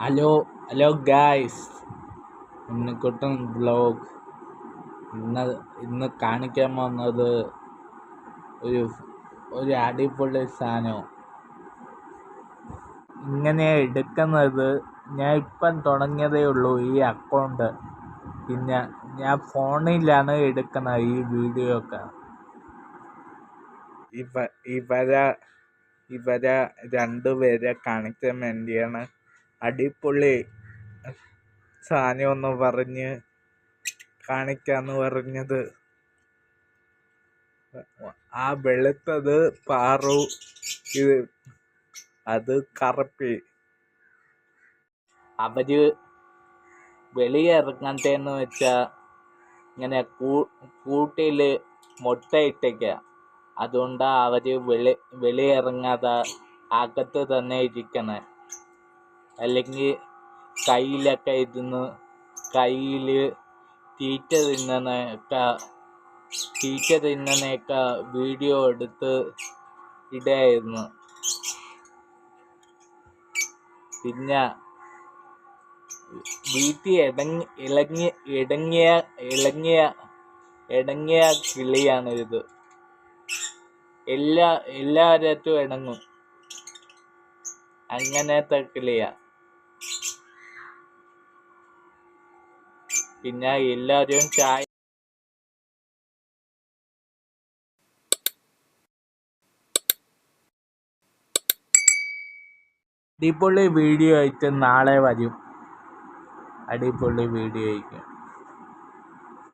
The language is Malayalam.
Hello hello guys, Unnikuttan blog. ഇന്ന് ഇന്ന് കാണിക്കാൻ പോകുന്നത് ഒരു ഒരു അടിപൊളി സാധനം. ഇങ്ങനെ എടുക്കുന്നത് ഞാൻ ഇപ്പം തുടങ്ങിയതേ ഉള്ളൂ ഈ അക്കൗണ്ട്. പിന്നെ ഞാൻ ഫോണിലാണ് എടുക്കുന്നത് ഈ വീഡിയോ ഒക്കെ. ഇവരെ രണ്ടുപേരെ കാണിക്കാൻ വേണ്ടിയാണ് അടിപൊളി സാധനം എന്ന് പറഞ്ഞ് കാണിക്കാന്ന് പറഞ്ഞത്. ആ വെളുത്തത് പാറു, അത് കറുപ്പി. അവര് വെളിയിറങ്ങാത്തേന്ന് വെച്ചാ ഇങ്ങനെ കൂട്ടില് മുട്ടയിട്ടേക്ക. അതുകൊണ്ടാ അവര് വെളിയിറങ്ങാതെ അകത്ത് തന്നെ ഇരിക്കണേ. അല്ലെങ്കിൽ കയ്യിലൊക്കെ ഇരുന്ന് കയ്യില് തീറ്റ തിന്നണേക്ക വീഡിയോ എടുത്ത് ഇടായിരുന്നു. പിന്നെ വീട്ടിൽ ഇടങ്ങിയ കിളിയാണ് ഇത്. എല്ലാവരത്തും ഇടങ്ങും, അങ്ങനത്തെ കിളിയാ. പിന്നെ എല്ലാവരും ചായ അടിപൊളി വീഡിയോ ആയിട്ട് നാളെ വരും. അടിപൊളി വീഡിയോ ആയിരിക്കും.